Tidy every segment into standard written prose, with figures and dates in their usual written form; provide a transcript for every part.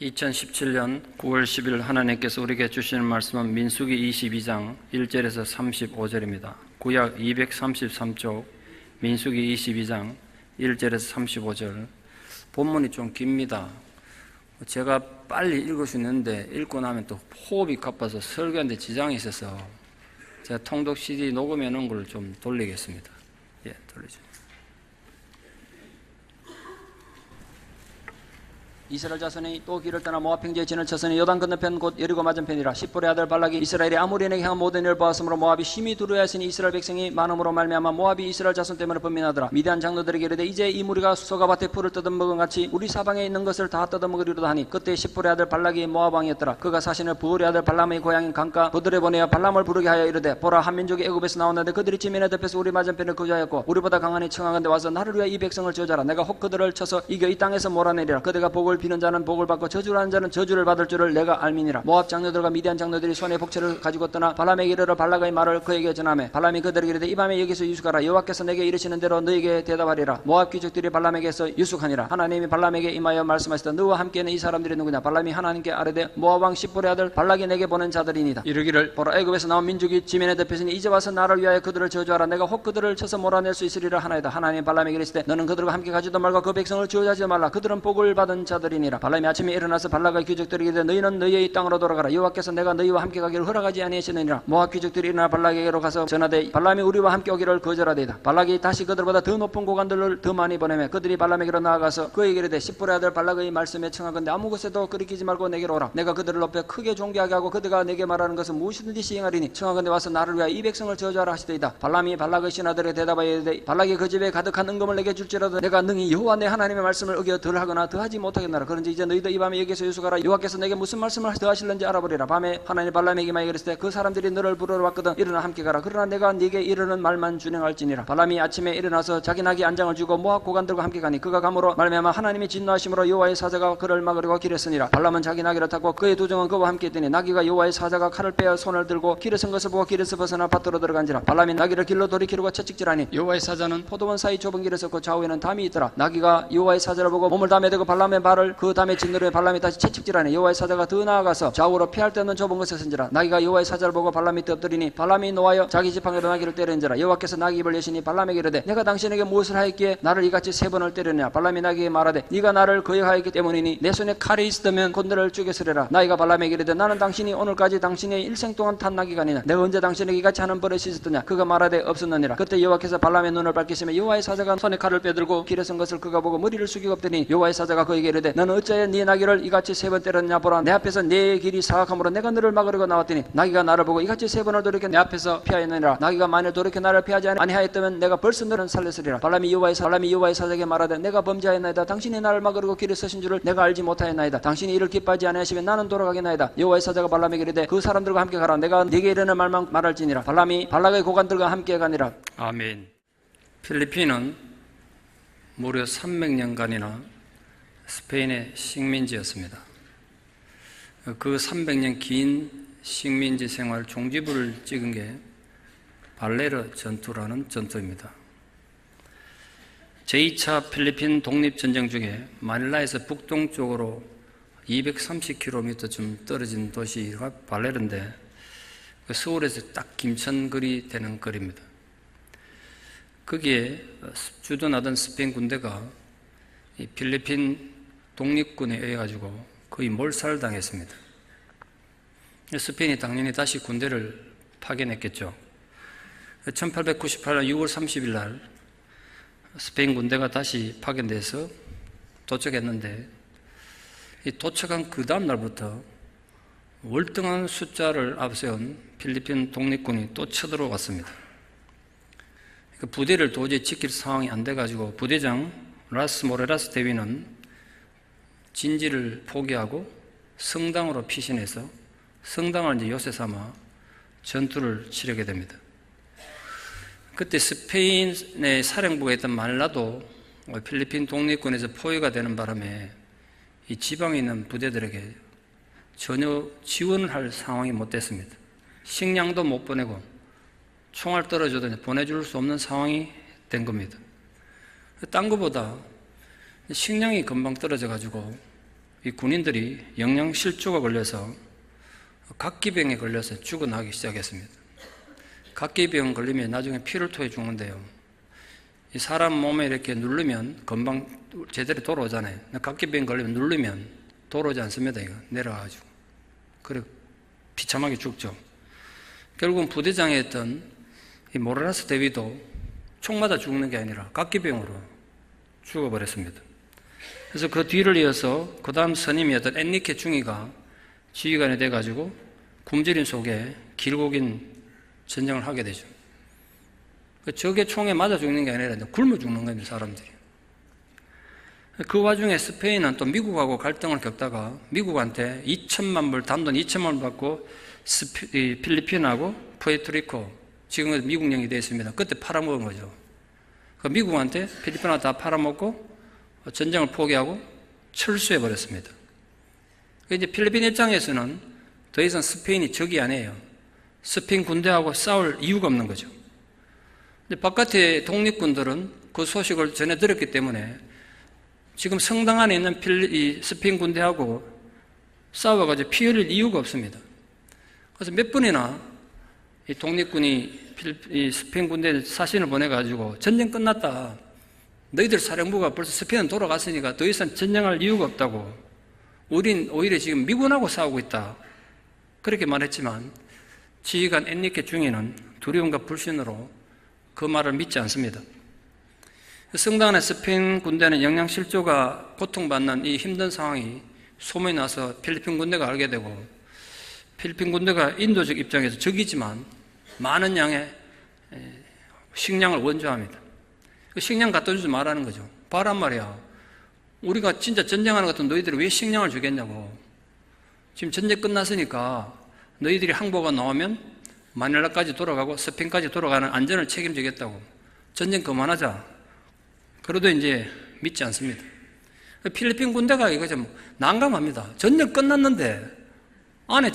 2017년 9월 10일 하나님께서 우리에게 주시는 말씀은 민수기 22장 1절에서 35절입니다. 구약 233쪽 민수기 22장 1절에서 35절. 본문이 좀 깁니다. 제가 빨리 읽을 수 있는데 읽고 나면 또 호흡이 가빠서 설교하는데 지장이 있어서 제가 통독 CD 녹음해 놓은 걸 좀 돌리겠습니다. 예, 돌리죠. 이스라엘 자손이 또 길을 떠나 모압 평지에 진을 쳤으니 요단 건너편 곧 여리고 맞은편이라. 십볼의 아들 발락이 이스라엘이 아모리에게 향한 모든 일을 보았으므로 모압이 심히 두려워하였으니 이스라엘 백성이 많음으로 말미암아 모압이 이스라엘 자손 때문에 번민하더라. 미디안 장로들에게 이르되 이제 이 무리가 소가밭에 풀을 뜯어먹은 같이 우리 사방에 있는 것을 다 뜯어먹으리로다 하니 그때 십볼의 아들 발락이 모압 왕이었더라. 그가 사신을 부올의 아들 발람의 고향인 강가 보들에 보내어 발람을 부르게 하여 이르되 보라, 한 민족이 애굽에서 나왔는데 그들이 지면에 덮여서 우리 맞은편에 거주하였고 우리보다 강하니 청하건대 와서 나를 위하여 이 백성을 저주하라. 내가 혹 그들을 쳐서 이겨 이 땅에서 몰아내리라. 그대가 복을 비는 자는 복을 받고 저주를 하는 자는 저주를 받을 줄을 내가 알미니라. 모압 장로들과 미디안 장로들이 손에 복채를 가지고 떠나 발람에게 이르러 발락의 말을 그에게 전하매 발람이 그들에게 이르되 이 밤에 여기서 유숙하라. 여호와께서 내게 이르시는 대로 너에게 대답하리라. 모압 귀족들이 발람에게서 유숙하니라. 하나님이 발람에게 임하여 말씀하시다. 너와 함께는 이 사람들이 누구냐? 발람이 하나님께 아뢰되 모압 왕 십볼의 아들 발락이 내게 보낸 자들이니다. 이르기를 보라, 애굽에서 나온 민족이 지면에 덮여서니 이제 와서 나를 위하여 그들을 저주하라. 내가 혹 그들을 쳐서 몰아낼 수 있으리라 하나이다. 하나님 발람에게 이르시되 너는 그들과 함께 가지도 말고 그 백성을 저주하지 말라. 그들은 복을 받은 자들이니라. 발람이 아침에 일어나서 발락의 귀족들에게 이르되 너희는 너희의 땅으로 돌아가라. 여호와께서 내가 너희와 함께 가기를 허락하지 아니하시느니라. 모압 귀족들이 일어나 발락에게로 가서 전하되 발람이 우리와 함께 오기를 거절하되이다. 발락이 다시 그들보다 더 높은 고관들을 더 많이 보내매 그들이 발람에게로 나아가서 그에게 이르되 십볼의 아들 발락의 말씀에 청하건대 아무 곳에도 거리끼지 말고 내게로 오라. 내가 그들을 높여 크게 존귀하게 하고 그들가 내게 말하는 것은 무엇이든지 시행하리니 청하건대 와서 나를 위하여 이 백성을 저주하라 하시되이다. 발람이 발락의 신하들에게 대답하여 이르되 발락이 그 집에 가득한 은금을 내게 줄지라도 내가 능히 여호와 내 하나님의 말씀을 어겨 덜하거나 더하지 못하겠나라. 그런지 이제 너희도 이 밤에 여기서 유숙하라. 여호와께서 내게 무슨 말씀을 더하실는지 알아보리라. 밤에 하나님 발람에게 말하여 이르시되 그 사람들이 너를 부르러 왔거든 일어나 함께 가라. 그러나 내가 네게 이르는 말만 준행할지니라. 발람이 아침에 일어나서 자기 나귀 안장을 주고 모압 고관들과 함께 가니 그가 감으로 말미암아 하나님이 진노하심으로 여호와의 사자가 그를 막으려고 길에 서니라. 발람은 자기 나귀를 타고 그의 두 종은 그와 함께 있더니 나귀가 여호와의 사자가 칼을 빼어 손을 들고 길에 선 것을 보고 길에서 벗어나 밭으로 들어간지라. 발람이 나귀를 길로 돌이키려고 채찍질하니 여호와의 사자는 포도원 사이 좁은 길에 섰고 좌우에는 담이 있더라. 나귀가 여호와의 사자를 보고 몸을 담에 대고 발람의 발을 그 담에 짓누르며 발람이 다시 채찍질하니 여호와의 사자가 더 나아가서 좌우로 피할 데 없는 좁은 곳에 선지라. 나귀가 여호와의 사자를 보고 발람이 엎드리니 발람이 노하여 자기 지팡이로 나귀를 때리는지라. 여호와께서 나귀 입을 여시니 발람에게 이르되 내가 당신에게 무엇을 하였기에 나를 이같이 세 번을 때리느냐. 발람이 나귀에게 말하되 네가 나를 거역하였기 때문이니 내 손에 칼이 있으면 곧 너를 죽였으리라. 나귀가 발람에게 이르되 나는 당신이 오늘까지 당신의 일생 동안 탄 나귀가 아니냐. 내가 언제 당신에게 이같이 하는 버릇이 있었더냐. 그가 말하되 없었느니라. 그때 여호와께서 발람의 눈을 밝히시며 여호와의 사자가 손에 칼을 빼들고 길에 선 것을 그가 보고 머리를 숙이고 엎드리니 여호와의 사자가 그에게 이르되 너는 어찌하여 네 나귀를 이같이 세 번 때렸냐. 보라, 내 앞에서 내 길이 사악함으로 내가 너를 막으려고 나왔더니 나귀가 나를 보고 이같이 세 번을 돌이켜 내 앞에서 피하였느니라. 나귀가 만일 돌이켜 나를 피하지 아니하였다면 내가 벌써 너를 살렸으리라. 발람이 여호와의 사자에게 말하되 내가 범죄하였나이다. 당신이 나를 막으려고 길에 서신 줄을 내가 알지 못하였나이다. 당신이 이를 기뻐하지 아니하시면 나는 돌아가겠나이다. 여호와의 사자가 발람에게 이르되 그 사람들과 함께 가라. 내가 네게 이르는 말만 말할지니라. 발람이 발락의 고관들과 함께 가니라. 아멘. 필리핀은 무려 300년간이나 스페인의 식민지였습니다. 그 300년 긴 식민지 생활 종지부를 찍은 게 발레르 전투라는 전투입니다. 제2차 필리핀 독립전쟁 중에 마닐라에서 북동쪽으로 230km쯤 떨어진 도시가 발레르인데 서울에서 딱 김천거리 되는 거리입니다. 거기에 주둔하던 스페인 군대가 이 필리핀 독립군에 의해 가지고 거의 몰살당했습니다. 스페인이 당연히 다시 군대를 파견했겠죠. 1898년 6월 30일 날 스페인 군대가 다시 파견돼서 도착했는데 이 도착한 그 다음 날부터 월등한 숫자를 앞세운 필리핀 독립군이 또 쳐들어왔습니다. 그 부대를 도저히 지킬 상황이 안 돼가지고 부대장 라스 모레라스 대위는 진지를 포기하고 성당으로 피신해서 성당을 이제 요새 삼아 전투를 치르게 됩니다. 그때 스페인의 사령부가 있던 마닐라도 필리핀 독립군에서 포위가 되는 바람에 이 지방에 있는 부대들에게 전혀 지원을 할 상황이 못 됐습니다. 식량도 못 보내고 총알 떨어져도 보내줄 수 없는 상황이 된 겁니다. 딴 것보다 식량이 금방 떨어져 가지고 이 군인들이 영양실조가 걸려서 각기병에 걸려서 죽어나기 시작했습니다. 각기병 걸리면 나중에 피를 토해 죽는데요. 이 사람 몸에 이렇게 누르면 금방 제대로 돌아오잖아요. 각기병 걸리면 누르면 돌아오지 않습니다. 이거 내려가가지고. 그래 비참하게 죽죠. 결국은 부대장에 있던 이 모라라스 대위도 총 맞아 죽는 게 아니라 각기병으로 죽어버렸습니다. 그래서 그 뒤를 이어서 그 다음 선임이었던 엔리케 중위가 지휘관이 돼가지고 굶주림 속에 길고 긴 전쟁을 하게 되죠. 적의 총에 맞아 죽는 게 아니라 굶어 죽는 겁니다, 사람들이. 그 와중에 스페인은 또 미국하고 갈등을 겪다가 미국한테 2천만 불, 단돈 2천만 불 받고 필리핀하고 푸에르토리코, 지금은 미국령이 되어 있습니다. 그때 팔아먹은 거죠. 그 미국한테 필리핀하고 다 팔아먹고 전쟁을 포기하고 철수해버렸습니다. 이제 필리핀 입장에서는 더 이상 스페인이 적이 아니에요. 스페인 군대하고 싸울 이유가 없는 거죠. 근데 바깥의 독립군들은 그 소식을 전해 들었기 때문에 지금 성당 안에 있는 스페인 군대하고 싸워가지고 피 흘릴 이유가 없습니다. 그래서 몇 번이나 이 독립군이 이 스페인 군대에 사신을 보내가지고 전쟁 끝났다. 너희들 사령부가 벌써 스페인은 돌아갔으니까 더 이상 전쟁할 이유가 없다고. 우린 오히려 지금 미군하고 싸우고 있다. 그렇게 말했지만 지휘관 엔리케 중위는 두려움과 불신으로 그 말을 믿지 않습니다. 성당 안에 스페인 군대는 영양실조가 고통받는 이 힘든 상황이 소문이 나서 필리핀 군대가 알게 되고 필리핀 군대가 인도적 입장에서 적이지만 많은 양의 식량을 원조합니다. 그 식량 갖다 주지 말라는 거죠. 봐란 말이야. 우리가 진짜 전쟁하는 것 같은 너희들이 왜 식량을 주겠냐고. 지금 전쟁 끝났으니까 너희들이 항복가 나오면 마닐라까지 돌아가고 스페인까지 돌아가는 안전을 책임지겠다고. 전쟁 그만하자. 그래도 이제 믿지 않습니다. 필리핀 군대가 이거 좀 난감합니다. 전쟁 끝났는데 안에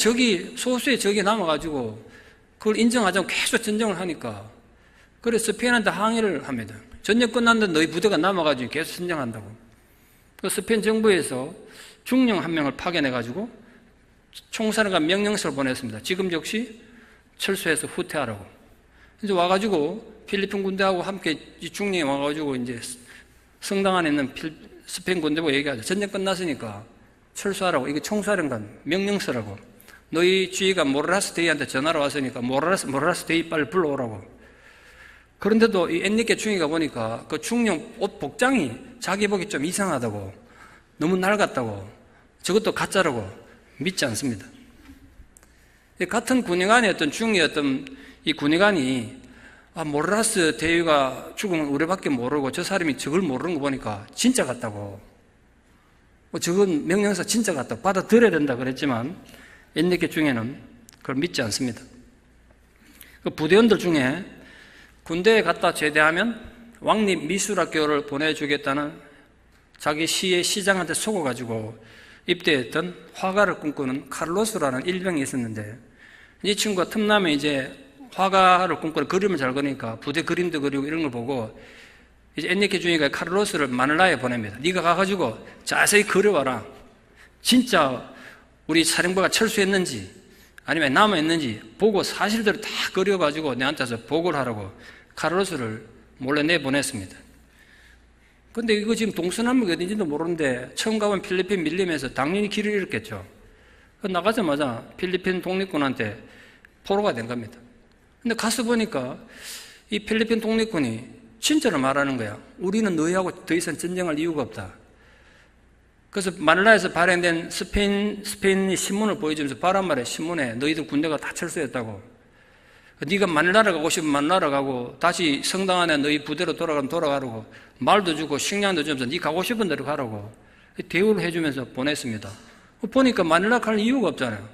소수의 적이 남아가지고 그걸 인정하자고 계속 전쟁을 하니까 그래서 스페인한테 항의를 합니다. 전쟁 끝났는데 너희 부대가 남아가지고 계속 전쟁한다고. 그 스페인 정부에서 중령 한 명을 파견해가지고 총사령관 명령서를 보냈습니다. 지금 즉시 철수해서 후퇴하라고. 이제 와가지고 필리핀 군대하고 함께 이 중령이 와가지고 이제 성당 안에 있는 스페인 군대하고 얘기하죠. 전쟁 끝났으니까 철수하라고. 이게 총사령관 명령서라고. 너희 지휘관 모라라스 대위한테 전화로 왔으니까 모라라스 대위 빨리 불러오라고. 그런데도 이 엔리케 중위가 보니까 그 중령 옷 복장이 자기 보기 좀 이상하다고. 너무 낡았다고. 저것도 가짜라고 믿지 않습니다. 같은 군의관이었던 중위였던 이 군의관이 모라라스 대위가 죽으면 우리밖에 모르고 저 사람이 저걸 모르는 거 보니까 진짜 같다고. 저건 명령서 진짜 같다고 받아들여야 된다 그랬지만 엔리케 중위는 그걸 믿지 않습니다. 그 부대원들 중에 군대에 갔다 제대하면 왕립 미술학교를 보내주겠다는 자기 시의 시장한테 속아가지고 입대했던 화가를 꿈꾸는 카를로스라는 일병이 있었는데 이 친구가 틈나면 이제 화가를 꿈꾸는 그림을 잘 그리니까 부대 그림도 그리고 이런 걸 보고 이제 엔리케 중위가 카를로스를 마닐라에 보냅니다. 네가 가가지고 자세히 그려와라. 진짜 우리 사령부가 철수했는지 아니면 남아있는지 보고 사실대로 다 그려가지고 내한테서 보고를 하라고 카를로스를 몰래 내보냈습니다. 근데 이거 지금 동서남북이 어딘지도 모르는데 처음 가본 필리핀 밀림에서 당연히 길을 잃었겠죠. 나가자마자 필리핀 독립군한테 포로가 된 겁니다. 근데 가서 보니까 이 필리핀 독립군이 진짜로 말하는 거야. 우리는 너희하고 더 이상 전쟁할 이유가 없다. 그래서 마닐라에서 발행된 스페인이 신문을 보여주면서 바란 말에 신문에 너희들 군대가 다 철수했다고. 네가 마닐라를 가고 싶으면 마닐라를 가고 다시 성당 안에 너희 부대로 돌아가면 돌아가라고 말도 주고 식량도 주면서 네 가고 싶은 데로 가라고 대우를 해주면서 보냈습니다. 보니까 마닐라 갈 이유가 없잖아요.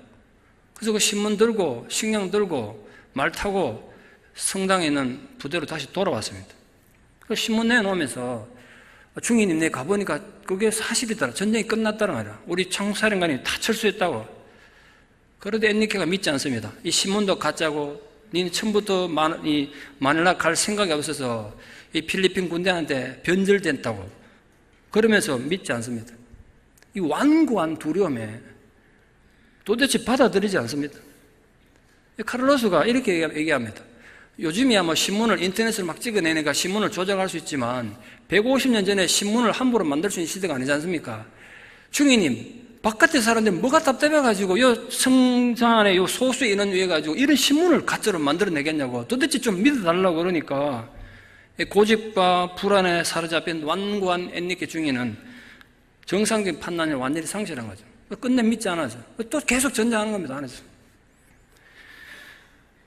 그래서 그 신문 들고 식량 들고 말 타고 성당에 있는 부대로 다시 돌아왔습니다. 그 신문 내놓으면서 중위님 내 가보니까 그게 사실이더라. 전쟁이 끝났다는 말이야. 우리 총사령관이 다 철수했다고. 그런데 엔리케가 믿지 않습니다. 이 신문도 가짜고 니는 처음부터 마닐라 갈 생각이 없어서 이 필리핀 군대한테 변절됐다고 그러면서 믿지 않습니다. 이 완고한 두려움에 도대체 받아들이지 않습니다. 카를로스가 이렇게 얘기합니다. 요즘이야 뭐 신문을 인터넷으로 막 찍어내니까 신문을 조작할 수 있지만 150년 전에 신문을 함부로 만들 수 있는 시대가 아니지 않습니까? 중위님, 바깥에 사람들 뭐가 답답해가지고 요 성산의 요 소수 인원 위해 가지고 이런 신문을 가짜로 만들어내겠냐고 도대체 좀 믿어달라고 그러니까 고집과 불안에 사로잡힌 완고한 엔리케 중위는 정상적인 판단을 완전히 상실한 거죠. 끝내 믿지 않아서 또 계속 전쟁하는 겁니다. 안에서.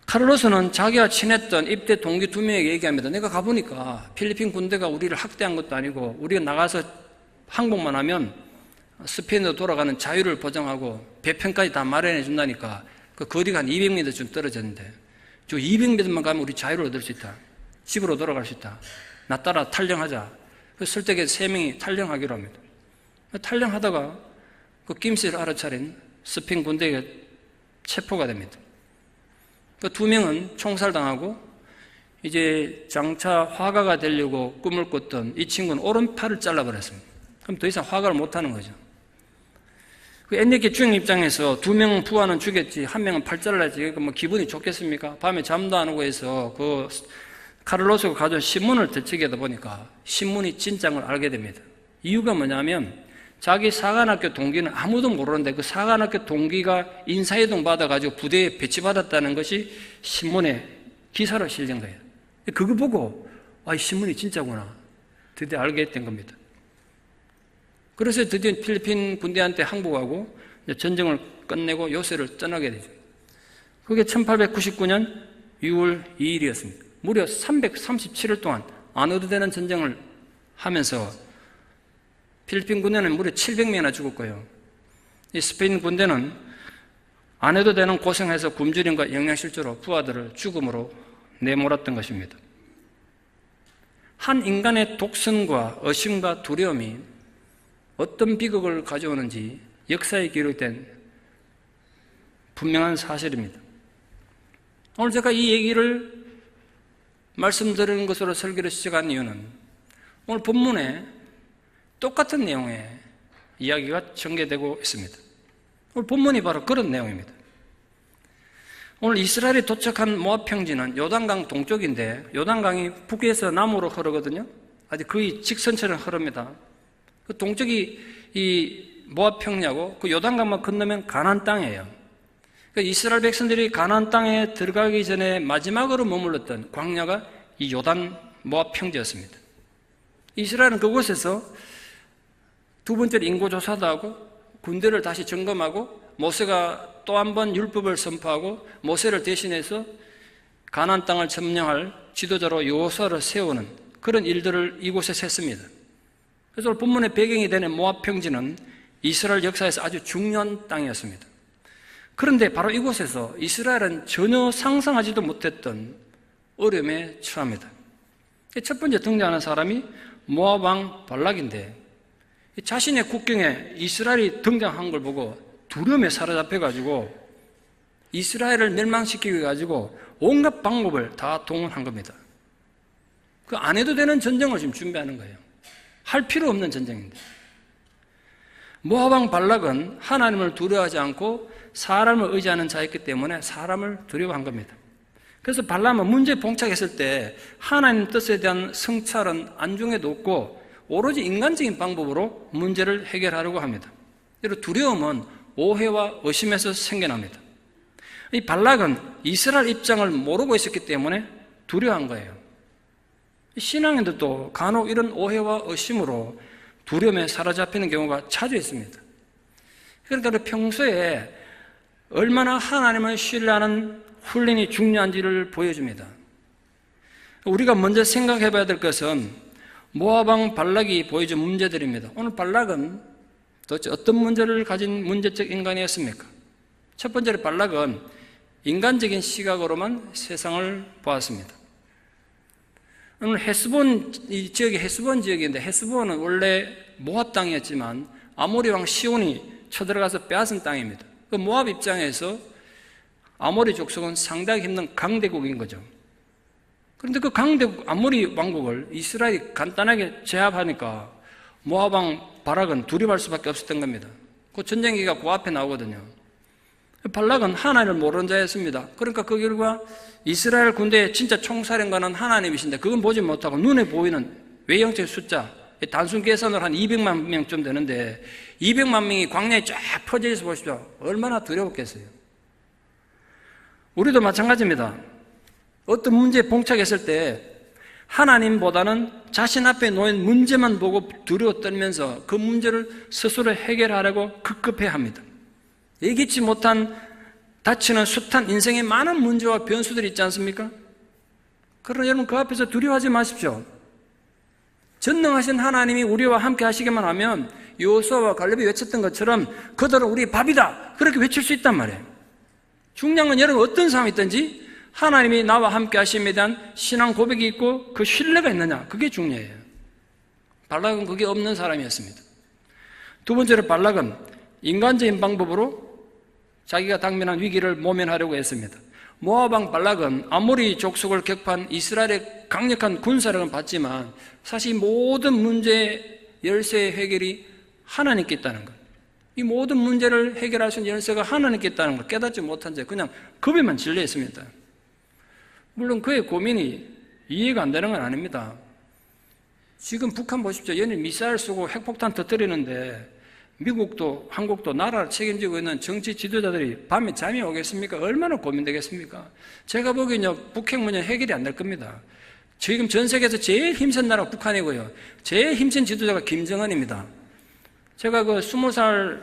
카를로스는 자기가 친했던 입대 동기 2명에게 얘기합니다. 내가 가보니까 필리핀 군대가 우리를 학대한 것도 아니고 우리가 나가서 항복만 하면 스페인으로 돌아가는 자유를 보장하고 배편까지 다 마련해 준다니까 그 거리가 한 200m쯤 떨어졌는데 저 200m만 가면 우리 자유를 얻을 수 있다. 집으로 돌아갈 수 있다. 나 따라 탈령하자. 그래서 설득에 3명이 탈령하기로 합니다. 탈령하다가 그 낌새를 알아차린 스페인 군대에게 체포가 됩니다. 그 2명은 총살당하고 이제 장차 화가가 되려고 꿈을 꿨던 이 친구는 오른팔을 잘라버렸습니다. 그럼 더 이상 화가를 못하는 거죠. 그 엔리케 주인 입장에서 2명은 부하는 죽였지 1명은 팔 잘라야지. 그러니까 뭐 기분이 좋겠습니까? 밤에 잠도 안 오고 해서 그 카를로스가 가져온 신문을 되치게다 보니까 신문이 진짜인 걸 알게 됩니다. 이유가 뭐냐면 자기 사관학교 동기는 아무도 모르는데 그 사관학교 동기가 인사이동 받아가지고 부대에 배치받았다는 것이 신문에 기사로 실린 거예요. 그거 보고 이 신문이 진짜구나 드디어 알게 된 겁니다. 그래서 드디어 필리핀 군대한테 항복하고 전쟁을 끝내고 요새를 떠나게 되죠. 그게 1899년 6월 2일이었습니다. 무려 337일 동안 안 해도 되는 전쟁을 하면서 필리핀 군대는 무려 700명이나 죽었고요. 이 스페인 군대는 안 해도 되는 고생해서 굶주림과 영양실조로 부하들을 죽음으로 내몰았던 것입니다. 한 인간의 독선과 의심과 두려움이 어떤 비극을 가져오는지 역사에 기록된 분명한 사실입니다. 오늘 제가 이 얘기를 말씀드리는 것으로 설교를 시작한 이유는 오늘 본문에 똑같은 내용의 이야기가 전개되고 있습니다. 오늘 본문이 바로 그런 내용입니다. 오늘 이스라엘이 도착한 모압 평지는 요단강 동쪽인데 요단강이 북에서 남으로 흐르거든요. 아주 거의 직선처럼 흐릅니다. 그 동쪽이 이 모압 평야고 그 요단강만 건너면 가나안 땅이에요. 그러니까 이스라엘 백성들이 가나안 땅에 들어가기 전에 마지막으로 머물렀던 광야가 이 요단 모압 평지였습니다. 이스라엘은 그곳에서 두 번째로 인구조사도 하고 군대를 다시 점검하고 모세가 또 한 번 율법을 선포하고 모세를 대신해서 가나안 땅을 점령할 지도자로 여호수아를 세우는 그런 일들을 이곳에서 했습니다. 그래서 본문의 배경이 되는 모압 평지는 이스라엘 역사에서 아주 중요한 땅이었습니다. 그런데 바로 이곳에서 이스라엘은 전혀 상상하지도 못했던 어려움에 처합니다. 첫 번째 등장하는 사람이 모압 왕 발락인데 자신의 국경에 이스라엘이 등장한 걸 보고 두려움에 사로잡혀가지고 이스라엘을 멸망시키기 위해 가지고 온갖 방법을 다 동원한 겁니다. 그 안 해도 되는 전쟁을 지금 준비하는 거예요. 할 필요 없는 전쟁인데. 모압 왕 발락은 하나님을 두려워하지 않고 사람을 의지하는 자였기 때문에 사람을 두려워한 겁니다. 그래서 발람은 문제에 봉착했을 때 하나님 뜻에 대한 성찰은 안중에도 없고 오로지 인간적인 방법으로 문제를 해결하려고 합니다. 그리고 두려움은 오해와 의심에서 생겨납니다. 이 발락은 이스라엘 입장을 모르고 있었기 때문에 두려워한 거예요. 신앙인도 또 간혹 이런 오해와 의심으로 두려움에 사로잡히는 경우가 자주 있습니다. 그러니까 평소에 얼마나 하나님을 신뢰하는 훈련이 중요한지를 보여줍니다. 우리가 먼저 생각해 봐야 될 것은 모압 왕 발락이 보여준 문제들입니다. 오늘 발락은 도대체 어떤 문제를 가진 문제적 인간이었습니까? 첫 번째로 발락은 인간적인 시각으로만 세상을 보았습니다. 오늘 헤스본 이 지역이 헤스본 지역인데 헤스본은 원래 모압 땅이었지만 아모리 왕 시온이 쳐들어가서 빼앗은 땅입니다. 그 모압 입장에서 아모리 족속은 상당히 힘든 강대국인 거죠. 그런데 그 강대국 아모리 왕국을 이스라엘이 간단하게 제압하니까 모압 왕 발락은 두려워할 수밖에 없었던 겁니다. 그 전쟁기가 그 앞에 나오거든요. 발락은 하나님을 모르는 자였습니다. 그러니까 그 결과 이스라엘 군대의 진짜 총사령관은 하나님이신데 그건 보지 못하고 눈에 보이는 외형적 숫자, 단순 계산으로 한 200만 명쯤 되는데 200만 명이 광야에 쫙 퍼져 있어 보십시오. 얼마나 두려웠겠어요. 우리도 마찬가지입니다. 어떤 문제에 봉착했을 때 하나님보다는 자신 앞에 놓인 문제만 보고 두려워 떨면서 그 문제를 스스로 해결하려고 급급해합니다. 예기치 못한 닥치는 숱한 인생의 많은 문제와 변수들이 있지 않습니까? 그러나 여러분 그 앞에서 두려워하지 마십시오. 전능하신 하나님이 우리와 함께 하시기만 하면 여호수아와 갈렙이 외쳤던 것처럼 그들은 우리 밥이다 그렇게 외칠 수 있단 말이에요. 중요한 건 여러분 어떤 상황이 있든지 하나님이 나와 함께 하심에 대한 신앙 고백이 있고 그 신뢰가 있느냐 그게 중요해요. 발락은 그게 없는 사람이었습니다. 두 번째로 발락은 인간적인 방법으로 자기가 당면한 위기를 모면하려고 했습니다. 모압 왕 발락은 아모리 족속을 격파한 이스라엘의 강력한 군사력은 받지만 사실 모든 문제의 열쇠의 해결이 하나님께 있다는 것, 이 모든 문제를 해결할 수 있는 열쇠가 하나님께 있다는 걸 깨닫지 못한 채 그냥 겁에만 질려 있습니다. 물론 그의 고민이 이해가 안 되는 건 아닙니다. 지금 북한 보십시오. 얘는 미사일 쏘고 핵폭탄 터뜨리는데 미국도 한국도 나라를 책임지고 있는 정치 지도자들이 밤에 잠이 오겠습니까? 얼마나 고민되겠습니까? 제가 보기엔요 북핵 문제는 해결이 안 될 겁니다. 지금 전 세계에서 제일 힘센 나라가 북한이고요 제일 힘센 지도자가 김정은입니다. 제가 그 20살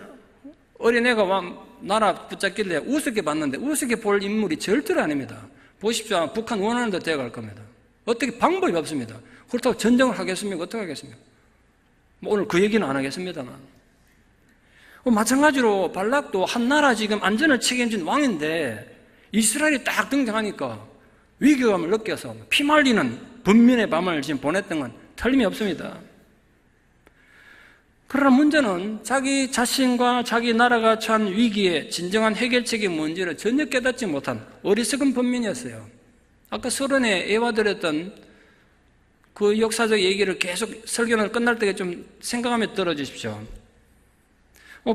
어린애가 나라 붙잡길래 우습게 봤는데 우습게 볼 인물이 절대로 아닙니다. 보십시오. 북한 원하는 데 되어갈 겁니다. 어떻게 방법이 없습니다. 그렇다고 전쟁을 하겠습니까? 어떻게 하겠습니까? 오늘 그 얘기는 안 하겠습니다만 마찬가지로 발락도 한 나라 지금 안전을 책임진 왕인데 이스라엘이 딱 등장하니까 위기감을 느껴서 피말리는 분민의 밤을 지금 보냈던 건 틀림이 없습니다. 그러나 문제는 자기 자신과 자기 나라가 처한 위기의 진정한 해결책이 뭔지를 전혀 깨닫지 못한 어리석은 분민이었어요. 아까 서론에 애와드렸던 그 역사적 얘기를 계속 설교는 끝날 때까지 좀 생각하며 들어주십시오.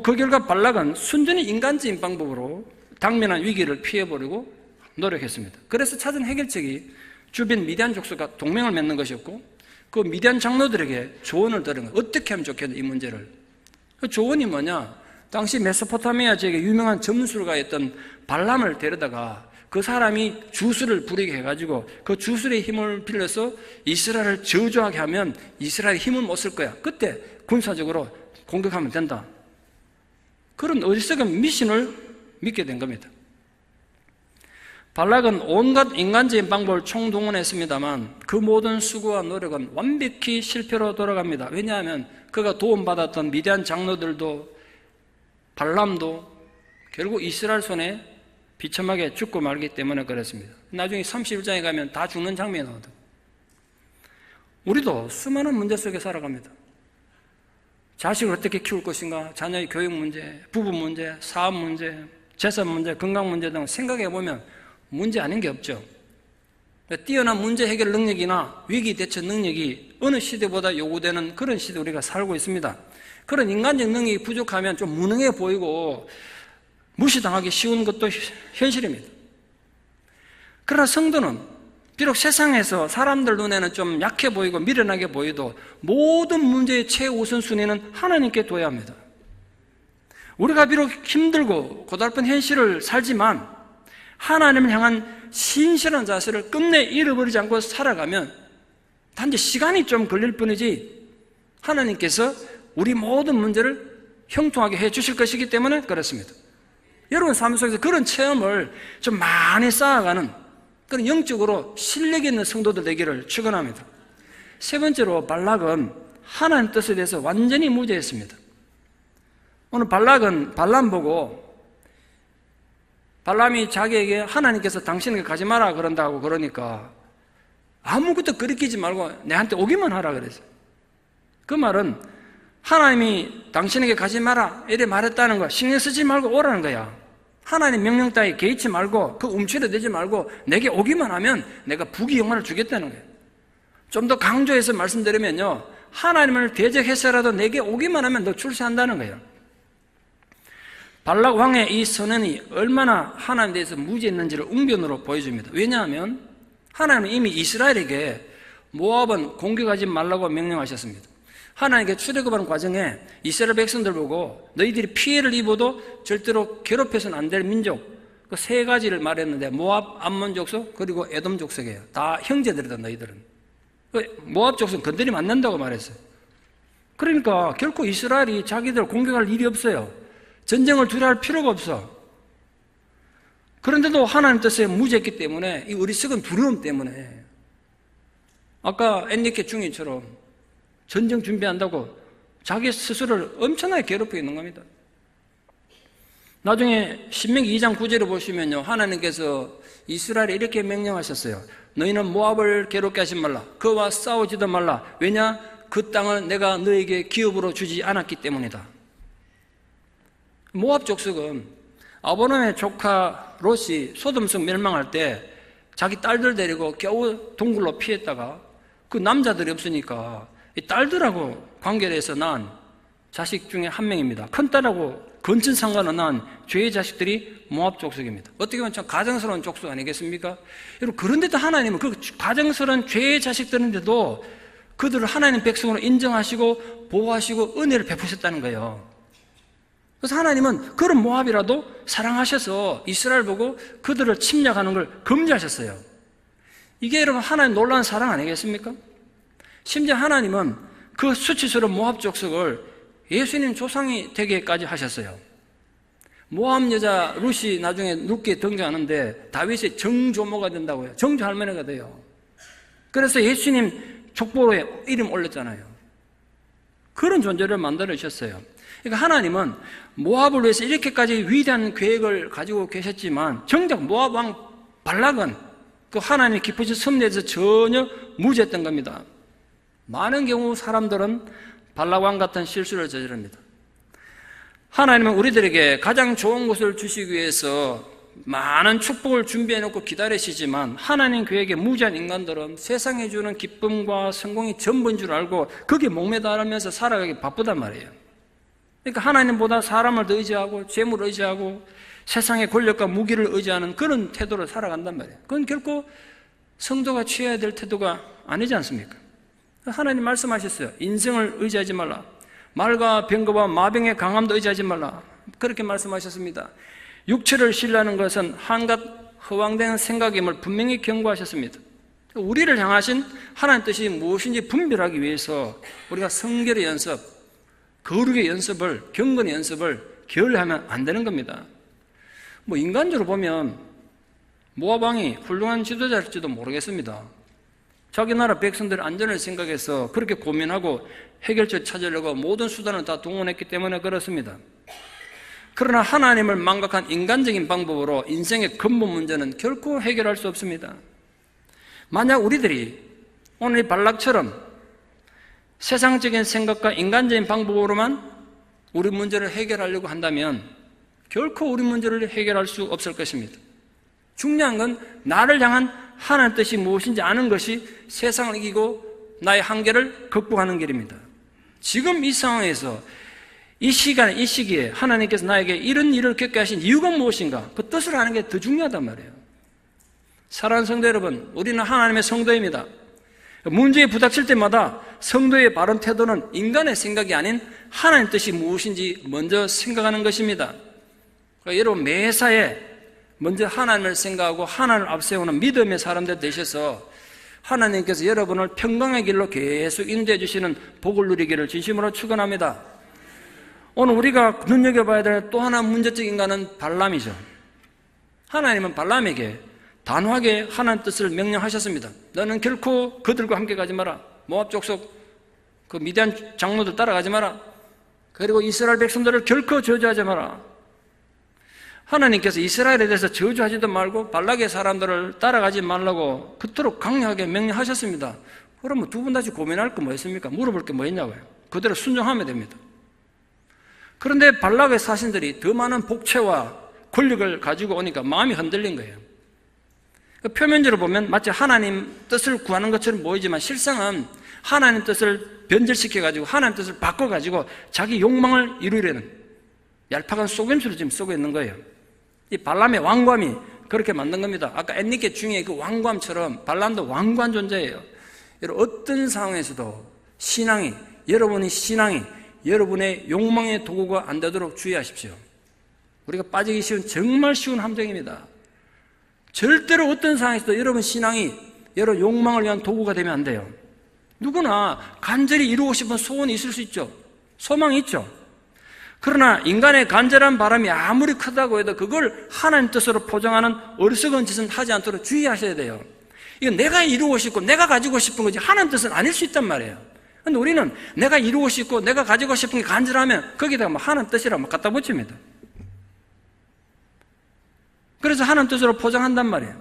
그 결과 발락은 순전히 인간적인 방법으로 당면한 위기를 피해보려고 노력했습니다. 그래서 찾은 해결책이 주변 미디안 족속과 동맹을 맺는 것이었고 그 미디안 장로들에게 조언을 들은 거예요. 어떻게 하면 좋겠냐 이 문제를. 그 조언이 뭐냐, 당시 메소포타미아 지역에 유명한 점술가였던 발람을 데려다가 그 사람이 주술을 부리게 해가지고 그 주술의 힘을 빌려서 이스라엘을 저주하게 하면 이스라엘이 힘을 못 쓸 거야. 그때 군사적으로 공격하면 된다. 그런 어리석은 미신을 믿게 된 겁니다. 발락은 온갖 인간적인 방법을 총동원했습니다만 그 모든 수고와 노력은 완벽히 실패로 돌아갑니다. 왜냐하면 그가 도움받았던 미디안 장로들도 발람도 결국 이스라엘 손에 비참하게 죽고 말기 때문에 그렇습니다. 나중에 31장에 가면 다 죽는 장면이 나오거든요. 우리도 수많은 문제 속에 살아갑니다. 자식을 어떻게 키울 것인가, 자녀의 교육 문제, 부부 문제, 사업 문제, 재산 문제, 건강 문제 등 생각해 보면 문제 아닌 게 없죠. 뛰어난 문제 해결 능력이나 위기 대처 능력이 어느 시대보다 요구되는 그런 시대에 우리가 살고 있습니다. 그런 인간적 능력이 부족하면 좀 무능해 보이고 무시당하기 쉬운 것도 현실입니다. 그러나 성도는 비록 세상에서 사람들 눈에는 좀 약해 보이고 미련하게 보여도 모든 문제의 최우선순위는 하나님께 둬야 합니다. 우리가 비록 힘들고 고달픈 현실을 살지만 하나님을 향한 신실한 자세를 끝내 잃어버리지 않고 살아가면 단지 시간이 좀 걸릴 뿐이지 하나님께서 우리 모든 문제를 형통하게 해 주실 것이기 때문에 그렇습니다. 여러분 삶 속에서 그런 체험을 좀 많이 쌓아가는 그런 영적으로 실력 있는 성도들 되기를 축원합니다. 세 번째로 발락은 하나님 뜻에 대해서 완전히 무죄했습니다. 오늘 발락은 발람 보고 발람이 자기에게 하나님께서 당신에게 가지 마라 그런다고 그러니까 아무것도 거리끼지 말고 내한테 오기만 하라 그랬어요. 그 말은 하나님이 당신에게 가지 마라 이래 말했다는 거 신경 쓰지 말고 오라는 거야. 하나님 명령 따위 개의치 말고 그 움츠려 대지 말고 내게 오기만 하면 내가 부귀 영화를 주겠다는 거예요. 좀 더 강조해서 말씀드리면요, 하나님을 대적해서라도 내게 오기만 하면 너 출세한다는 거예요. 발락 왕의 이 선언이 얼마나 하나님에 대해서 무지했는지를 웅변으로 보여줍니다. 왜냐하면 하나님은 이미 이스라엘에게 모압은 공격하지 말라고 명령하셨습니다. 하나님께 출애굽하는 과정에 이스라엘 백성들 보고 너희들이 피해를 입어도 절대로 괴롭혀서는 안 될 민족, 그 세 가지를 말했는데 모압, 암몬 족속, 그리고 에돔 족속이에요. 다 형제들이다 너희들은. 모압 족속은 건드리면 안 된다고 말했어요. 그러니까 결코 이스라엘이 자기들 공격할 일이 없어요. 전쟁을 두려워할 필요가 없어. 그런데도 하나님 뜻에 무지했기 때문에 이 어리석은 두려움 때문에 아까 엔리케 중위처럼 전쟁 준비한다고 자기 스스로를 엄청나게 괴롭히고 있는 겁니다. 나중에 신명기 2장 9절을 보시면요, 하나님께서 이스라엘에 이렇게 명령하셨어요. 너희는 모압을 괴롭게 하지 말라. 그와 싸우지도 말라. 왜냐? 그 땅을 내가 너에게 기업으로 주지 않았기 때문이다. 모압 족속은 아브라함의 조카 롯이 소돔성 멸망할 때 자기 딸들 데리고 겨우 동굴로 피했다가 그 남자들이 없으니까 이 딸들하고 관계돼서 난 자식 중에 한 명입니다. 큰딸하고 근친 상관은 난 죄의 자식들이 모압 족속입니다. 어떻게 보면 참 가정스러운 족속 아니겠습니까? 여러분, 그런데도 하나님은 그 가정스러운 죄의 자식들인데도 그들을 하나님 백성으로 인정하시고 보호하시고 은혜를 베푸셨다는 거예요. 그래서 하나님은 그런 모압이라도 사랑하셔서 이스라엘 보고 그들을 침략하는 걸 금지하셨어요. 이게 여러분 하나님 놀라운 사랑 아니겠습니까? 심지어 하나님은 그 수치스러운 모압 족속을 예수님 조상이 되게까지 하셨어요. 모압 여자 룻이 나중에 룻기에 등장하는데 다윗의 정조모가 된다고 해요. 정조 할머니가 돼요. 그래서 예수님 족보로에 이름 올렸잖아요. 그런 존재를 만들어주셨어요. 그러니까 하나님은 모압을 위해서 이렇게까지 위대한 계획을 가지고 계셨지만 정작 모압 왕 발락은 그 하나님의 기쁘신 섭리에 대해서 전혀 무지했던 겁니다. 많은 경우 사람들은 발락 왕 같은 실수를 저지릅니다. 하나님은 우리들에게 가장 좋은 것을 주시기 위해서 많은 축복을 준비해놓고 기다리시지만 하나님 계획에 무지한 인간들은 세상에 주는 기쁨과 성공이 전부인 줄 알고 거기에 목매달으면서 살아가기 바쁘단 말이에요. 그러니까 하나님보다 사람을 더 의지하고 재물을 의지하고 세상의 권력과 무기를 의지하는 그런 태도를 살아간단 말이에요. 그건 결코 성도가 취해야 될 태도가 아니지 않습니까? 하나님 말씀하셨어요. 인생을 의지하지 말라. 말과 병거와 마병의 강함도 의지하지 말라. 그렇게 말씀하셨습니다. 육체를 신뢰하는 것은 한갓 허황된 생각임을 분명히 경고하셨습니다. 우리를 향하신 하나님 뜻이 무엇인지 분별하기 위해서 우리가 성결의 연습, 거룩의 연습을, 경건의 연습을 게을리하면 안 되는 겁니다. 인간적으로 보면 모압 왕이 훌륭한 지도자일지도 모르겠습니다. 자기 나라 백성들의 안전을 생각해서 그렇게 고민하고 해결책 찾으려고 모든 수단을 다 동원했기 때문에 그렇습니다. 그러나 하나님을 망각한 인간적인 방법으로 인생의 근본 문제는 결코 해결할 수 없습니다. 만약 우리들이 오늘 발락처럼 세상적인 생각과 인간적인 방법으로만 우리 문제를 해결하려고 한다면 결코 우리 문제를 해결할 수 없을 것입니다. 중요한 건 나를 향한 하나님의 뜻이 무엇인지 아는 것이 세상을 이기고 나의 한계를 극복하는 길입니다. 지금 이 상황에서 이 시간에 이 시기에 하나님께서 나에게 이런 일을 겪게 하신 이유가 무엇인가? 그 뜻을 아는 게 더 중요하단 말이에요. 사랑하는 성도 여러분, 우리는 하나님의 성도입니다. 문제에 부닥칠 때마다 성도의 바른 태도는 인간의 생각이 아닌 하나님 뜻이 무엇인지 먼저 생각하는 것입니다. 그러니까 여러분 매사에 먼저 하나님을 생각하고 하나님을 앞세우는 믿음의 사람들 되셔서 하나님께서 여러분을 평강의 길로 계속 인도해 주시는 복을 누리기를 진심으로 축원합니다. 오늘 우리가 눈여겨봐야 될 또 하나 문제적 인간은 발람이죠. 하나님은 발람에게 단호하게 하나님 뜻을 명령하셨습니다. 너는 결코 그들과 함께 가지 마라. 모압 족속 그 미디안 장로들 따라가지 마라. 그리고 이스라엘 백성들을 결코 저주하지 마라. 하나님께서 이스라엘에 대해서 저주하지도 말고 발락의 사람들을 따라가지 말라고 그토록 강력하게 명령하셨습니다. 그러면 두 분 다시 고민할 거 뭐 있습니까? 물어볼 게 뭐 있냐고요. 그대로 순종하면 됩니다. 그런데 발락의 사신들이 더 많은 복채와 권력을 가지고 오니까 마음이 흔들린 거예요. 표면적으로 보면 마치 하나님 뜻을 구하는 것처럼 보이지만 실상은 하나님 뜻을 변절시켜가지고 하나님 뜻을 바꿔가지고 자기 욕망을 이루려는 얄팍한 속임수를 지금 쓰고 있는 거예요. 이 발람의 왕관이 그렇게 만든 겁니다. 아까 엔리케 중에 그 왕관처럼 발람도 왕관 존재예요. 여러분, 어떤 상황에서도 여러분의 신앙이 여러분의 욕망의 도구가 안 되도록 주의하십시오. 우리가 빠지기 쉬운 정말 쉬운 함정입니다. 절대로 어떤 상황에서도 여러분 신앙이 여러분 욕망을 위한 도구가 되면 안 돼요. 누구나 간절히 이루고 싶은 소원이 있을 수 있죠. 소망이 있죠. 그러나 인간의 간절한 바람이 아무리 크다고 해도 그걸 하나님 뜻으로 포장하는 어리석은 짓은 하지 않도록 주의하셔야 돼요. 이건 내가 이루고 싶고 내가 가지고 싶은 거지 하나님 뜻은 아닐 수 있단 말이에요. 근데 우리는 내가 이루고 싶고 내가 가지고 싶은 게 간절하면 거기다가 하나님 뜻이라고 갖다 붙입니다. 그래서 하나님 뜻으로 포장한단 말이에요.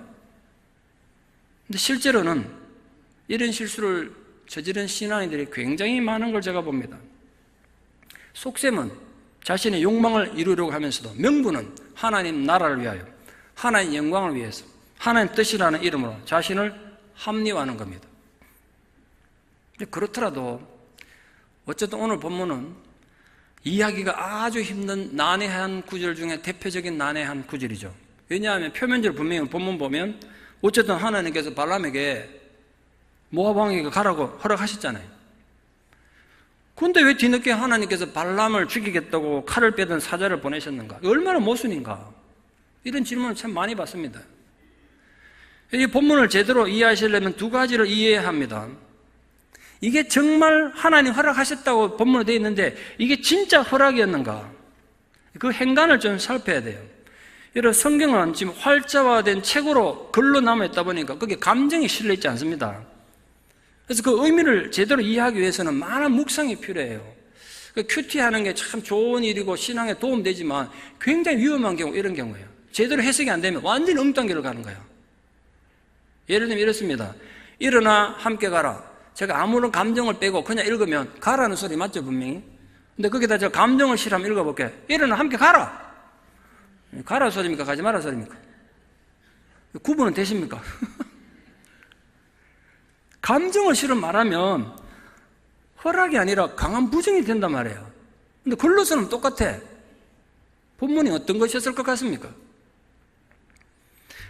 근데 실제로는 이런 실수를 저지른 신앙인들이 굉장히 많은 걸 제가 봅니다. 속셈은 자신의 욕망을 이루려고 하면서도 명분은 하나님 나라를 위하여 하나님 영광을 위해서 하나님 뜻이라는 이름으로 자신을 합리화하는 겁니다. 그렇더라도 어쨌든 오늘 본문은 이해하기가 아주 힘든 난해한 구절 중에 대표적인 난해한 구절이죠. 왜냐하면 표면적으로 분명히 본문 보면 어쨌든 하나님께서 발람에게 모압 왕에게 가라고 허락하셨잖아요. 그런데 왜 뒤늦게 하나님께서 발람을 죽이겠다고 칼을 빼든 사자를 보내셨는가? 얼마나 모순인가? 이런 질문을 참 많이 받습니다. 이 본문을 제대로 이해하시려면 두 가지를 이해해야 합니다. 이게 정말 하나님 허락하셨다고 본문에 되어 있는데 이게 진짜 허락이었는가? 그 행간을 좀 살펴야 돼요. 여러분, 성경은 지금 활자화된 책으로 글로 남아있다 보니까 거기에 감정이 실려있지 않습니다. 그래서 그 의미를 제대로 이해하기 위해서는 많은 묵상이 필요해요. 큐티하는 게 참 좋은 일이고 신앙에 도움되지만 굉장히 위험한 경우, 이런 경우예요. 제대로 해석이 안 되면 완전히 엉뚱한 길로 가는 거예요. 예를 들면 이렇습니다. 일어나 함께 가라. 제가 아무런 감정을 빼고 그냥 읽으면 가라는 소리 맞죠, 분명히? 근데 거기다 저 감정을 실하면 읽어볼게요. 일어나 함께 가라. 가라 소리입니까? 가지 마라 소리입니까? 구분은 되십니까? 감정을 실어 말하면 허락이 아니라 강한 부정이 된단 말이에요. 근데 글로서는 똑같아. 본문이 어떤 것이었을 것 같습니까?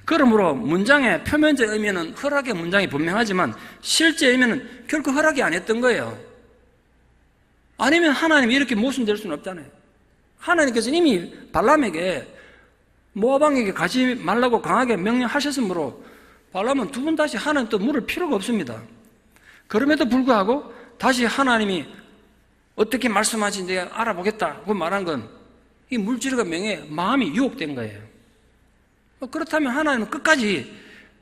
그러므로 문장의 표면적 의미는 허락의 문장이 분명하지만 실제 의미는 결코 허락이 아니었던 거예요. 아니면 하나님이 이렇게 모순될 수는 없잖아요. 하나님께서 이미 발람에게 모압 왕에게 가지 말라고 강하게 명령하셨으므로 발람은 두 번 다시 하나님 뜻 물을 필요가 없습니다. 그럼에도 불구하고 다시 하나님이 어떻게 말씀하신지 내가 알아보겠다고 말한 건 이 물질과 명예에 마음이 유혹된 거예요. 그렇다면 하나님은 끝까지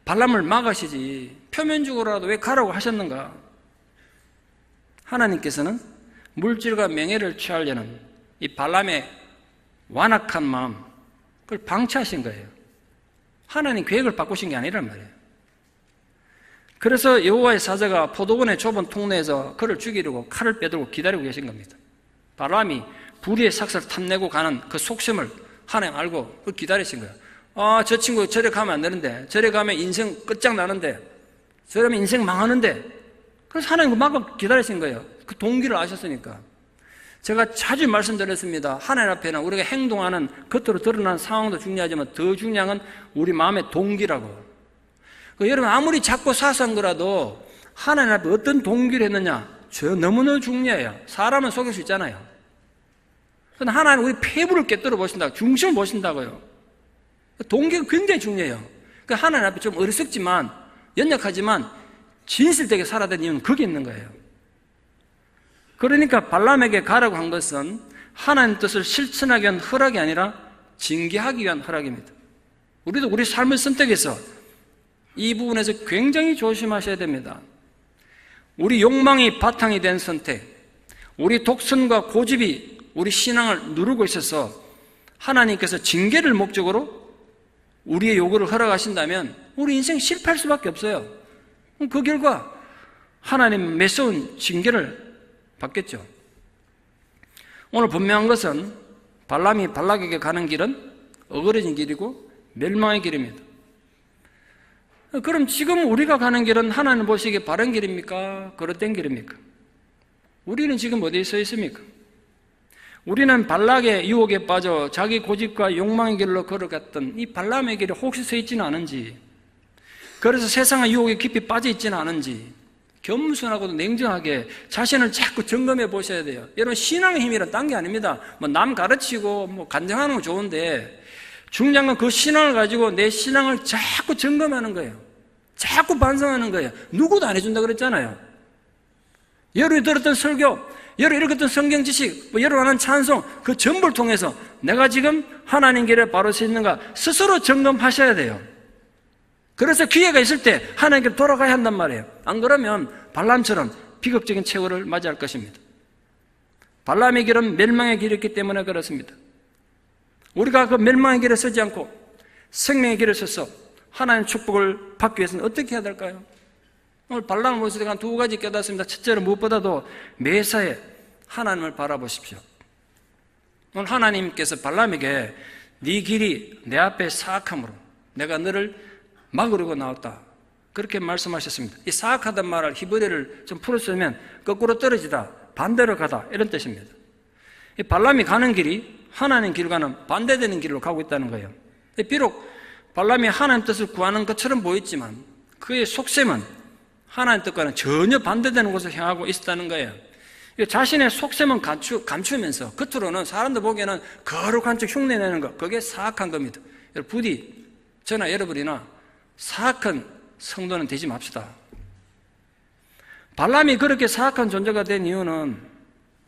발람을 막으시지 표면적으로라도 왜 가라고 하셨는가? 하나님께서는 물질과 명예를 취하려는 이 발람의 완악한 마음, 그걸 방치하신 거예요. 하나님 계획을 바꾸신 게 아니란 말이에요. 그래서 여호와의 사자가 포도원의 좁은 통로에서 그를 죽이려고 칼을 빼들고 기다리고 계신 겁니다. 발람이 불의의 삭슬 탐내고 가는 그 속셈을 하나님 알고 그 기다리신 거예요. 아, 저 친구 저래 가면 안 되는데, 저래 가면 인생 끝장나는데, 저러면 인생 망하는데, 그래서 하나님 그 막고 기다리신 거예요. 그 동기를 아셨으니까. 제가 자주 말씀드렸습니다. 하나님 앞에는 우리가 행동하는 겉으로 드러나는 상황도 중요하지만 더 중요한 건 우리 마음의 동기라고. 여러분, 아무리 작고 사소한 거라도 하나님 앞에 어떤 동기를 했느냐, 저 너무너무 중요해요. 사람은 속일 수 있잖아요. 그런데 하나님 우리 폐부를 깨뜨려 보신다고, 중심을 보신다고요. 동기가 굉장히 중요해요. 하나님 앞에 좀 어리석지만, 연약하지만 진실되게 살아야 되는 이유는 거기 있는 거예요. 그러니까 발람에게 가라고 한 것은 하나님 뜻을 실천하기 위한 허락이 아니라 징계하기 위한 허락입니다. 우리도 우리 삶의 선택에서 이 부분에서 굉장히 조심하셔야 됩니다. 우리 욕망이 바탕이 된 선택, 우리 독선과 고집이 우리 신앙을 누르고 있어서 하나님께서 징계를 목적으로 우리의 요구를 허락하신다면 우리 인생 실패할 수밖에 없어요. 그 결과 하나님 매서운 징계를 받겠죠. 오늘 분명한 것은 발람이 발락에게 가는 길은 어그러진 길이고 멸망의 길입니다. 그럼 지금 우리가 가는 길은 하나님 보시기에 바른 길입니까? 그릇된 길입니까? 우리는 지금 어디에 서 있습니까? 우리는 발락의 유혹에 빠져 자기 고집과 욕망의 길로 걸어갔던 이 발람의 길에 혹시 서 있지는 않은지, 그래서 세상의 유혹에 깊이 빠져 있지는 않은지 겸손하고도 냉정하게 자신을 자꾸 점검해 보셔야 돼요. 여러분, 신앙의 힘이란 딴 게 아닙니다. 뭐 남 가르치고 간증하는 건 좋은데 중요한 건 그 신앙을 가지고 내 신앙을 자꾸 점검하는 거예요. 자꾸 반성하는 거예요. 누구도 안 해준다 그랬잖아요. 여러분이 들었던 설교, 여러분이 읽었던 성경 지식, 여러분 하는 찬송, 그 전부를 통해서 내가 지금 하나님 길에 바로 서 있는가 스스로 점검하셔야 돼요. 그래서 기회가 있을 때 하나님께 돌아가야 한단 말이에요. 안 그러면 발람처럼 비극적인 최후를 맞이할 것입니다. 발람의 길은 멸망의 길이었기 때문에 그렇습니다. 우리가 그 멸망의 길에 서지 않고 생명의 길에 서서 하나님의 축복을 받기 위해서는 어떻게 해야 될까요? 오늘 발람을 보면서 제가 두 가지 깨닫습니다. 첫째로 무엇보다도 매사에 하나님을 바라보십시오. 오늘 하나님께서 발람에게 네 길이 내 앞에 사악함으로 내가 너를 막으려고 나왔다, 그렇게 말씀하셨습니다. 이 사악하단 말을 히브리어를 좀 풀어쓰면 거꾸로 떨어지다, 반대로 가다, 이런 뜻입니다. 이 발람이 가는 길이 하나님 길과는 반대되는 길로 가고 있다는 거예요. 비록 발람이 하나님 뜻을 구하는 것처럼 보였지만 그의 속셈은 하나님 뜻과는 전혀 반대되는 곳을 향하고 있었다는 거예요. 자신의 속셈은 감추면서 겉으로는 사람들 보기에는 거룩한 척 흉내내는 것, 그게 사악한 겁니다. 부디 저나 여러분이나 사악한 성도는 되지 맙시다. 발람이 그렇게 사악한 존재가 된 이유는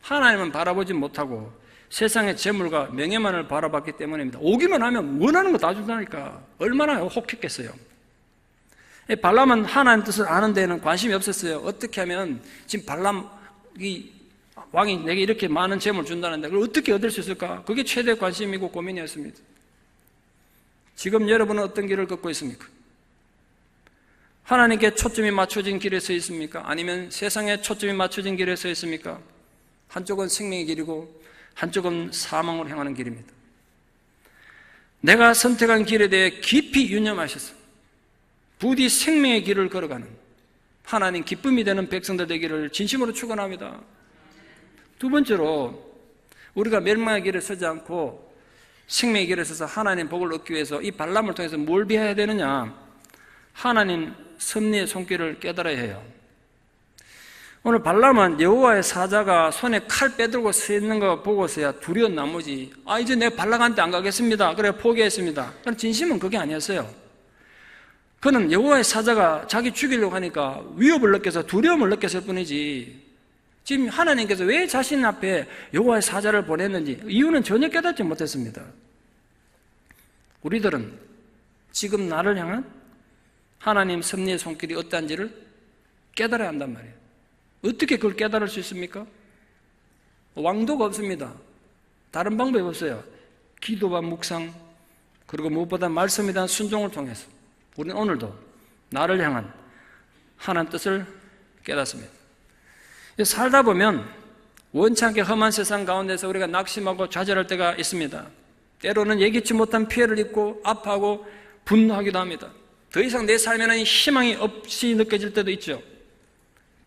하나님은 바라보지 못하고 세상의 재물과 명예만을 바라봤기 때문입니다. 오기만 하면 원하는 거 다 준다니까 얼마나 혹했겠어요. 발람은 하나님 뜻을 아는 데에는 관심이 없었어요. 어떻게 하면 지금 발람 왕이 내게 이렇게 많은 재물을 준다는데 그걸 어떻게 얻을 수 있을까? 그게 최대 관심이고 고민이었습니다. 지금 여러분은 어떤 길을 걷고 있습니까? 하나님께 초점이 맞춰진 길에 서 있습니까? 아니면 세상에 초점이 맞춰진 길에 서 있습니까? 한쪽은 생명의 길이고 한쪽은 사망으로 향하는 길입니다. 내가 선택한 길에 대해 깊이 유념하셔서 부디 생명의 길을 걸어가는 하나님 기쁨이 되는 백성들 되기를 진심으로 축원합니다. 두 번째로 우리가 멸망의 길에 서지 않고 생명의 길에 서서 하나님 복을 얻기 위해서 이 발람을 통해서 뭘 비해야 되느냐? 하나님 섭리의 손길을 깨달아야 해요. 오늘 발람은 여호와의 사자가 손에 칼 빼들고 서 있는 거 보고서야 두려운 나머지 이제 내가 발락한테 안 가겠습니다, 그래 포기했습니다. 그럼 진심은 그게 아니었어요. 그는 여호와의 사자가 자기 죽이려고 하니까 위협을 느껴서 두려움을 느꼈을 뿐이지 지금 하나님께서 왜 자신 앞에 여호와의 사자를 보냈는지 이유는 전혀 깨닫지 못했습니다. 우리들은 지금 나를 향한 하나님 섭리의 손길이 어떠한지를 깨달아야 한단 말이에요. 어떻게 그걸 깨달을 수 있습니까? 왕도가 없습니다. 다른 방법이 없어요. 기도와 묵상, 그리고 무엇보다 말씀에 대한 순종을 통해서 우리는 오늘도 나를 향한 하나님 뜻을 깨닫습니다. 살다 보면 원치 않게 험한 세상 가운데서 우리가 낙심하고 좌절할 때가 있습니다. 때로는 예기치 못한 피해를 입고 아파하고 분노하기도 합니다. 더 이상 내 삶에는 희망이 없이 느껴질 때도 있죠.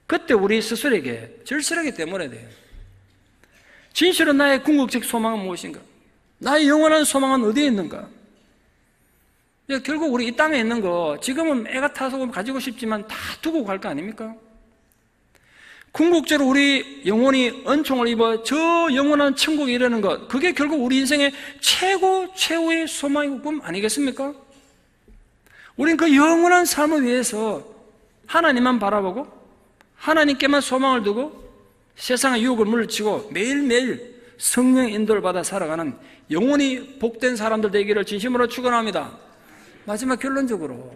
그때 우리 스스로에게 절실하게 되물어야 돼요. 진실은 나의 궁극적 소망은 무엇인가? 나의 영원한 소망은 어디에 있는가? 결국 우리 이 땅에 있는 거 지금은 애가 타서 가지고 싶지만 다 두고 갈 거 아닙니까? 궁극적으로 우리 영혼이 은총을 입어 저 영원한 천국에 이르는 것, 그게 결국 우리 인생의 최고의 소망이고 꿈 아니겠습니까? 우린 그 영원한 삶을 위해서 하나님만 바라보고 하나님께만 소망을 두고 세상의 유혹을 물리치고 매일매일 성령의 인도를 받아 살아가는 영원히 복된 사람들 되기를 진심으로 축원합니다. 마지막 결론적으로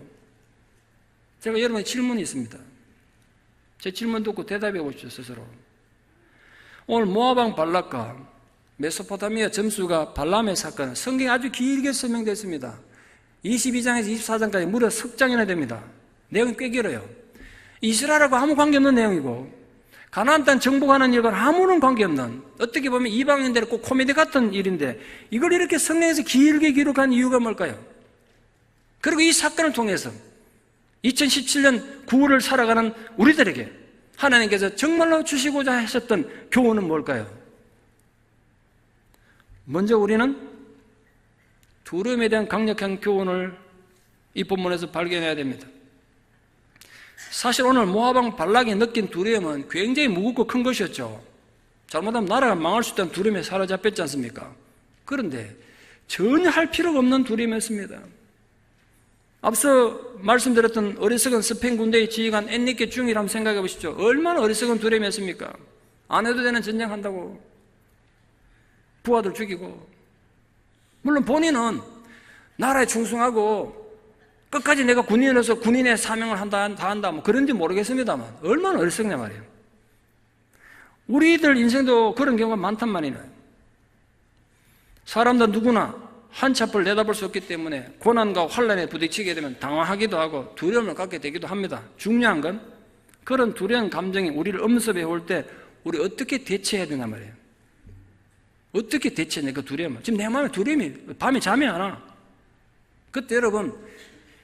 제가 여러분의 질문이 있습니다. 제 질문 듣고 대답해 보십시오, 스스로. 오늘 모압왕 발락과 메소포타미아 점수가 발람의 사건은 성경에 아주 길게 설명됐습니다. 22장에서 24장까지 무려 석장이나 됩니다. 내용이 꽤 길어요. 이스라엘하고 아무 관계없는 내용이고 가나안 땅 정복하는 일과는 아무런 관계없는, 어떻게 보면 이방인들의 꼭 코미디 같은 일인데 이걸 이렇게 성경에서 길게 기록한 이유가 뭘까요? 그리고 이 사건을 통해서 2017년 9월을 살아가는 우리들에게 하나님께서 정말로 주시고자 하셨던 교훈은 뭘까요? 먼저 우리는 두려움에 대한 강력한 교훈을 이 본문에서 발견해야 됩니다. 사실 오늘 모압 발락이 느낀 두려움은 굉장히 무겁고 큰 것이었죠. 잘못하면 나라가 망할 수 있다는 두려움에 사로잡혔지 않습니까? 그런데 전혀 할 필요가 없는 두려움이었습니다. 앞서 말씀드렸던 어리석은 스페인 군대의 지휘관 엔리케 중이를 한번 생각해 보십시오. 얼마나 어리석은 두려움이었습니까? 안 해도 되는 전쟁한다고 부하들 죽이고, 물론 본인은 나라에 충성하고 끝까지 내가 군인으로서 군인의 사명을 다 한다 뭐 그런지 모르겠습니다만 얼마나 어리석냐 말이에요. 우리들 인생도 그런 경우가 많단 말이에요. 사람들 누구나 한치 앞을 내다볼 수 없기 때문에 고난과 환난에 부딪히게 되면 당황하기도 하고 두려움을 갖게 되기도 합니다. 중요한 건 그런 두려운 감정이 우리를 엄습해 올 때 우리 어떻게 대처해야 되나 말이에요. 어떻게 대처해 그 두려움을. 지금 내 마음에 두려움이 밤에 잠이 안 와. 그때 여러분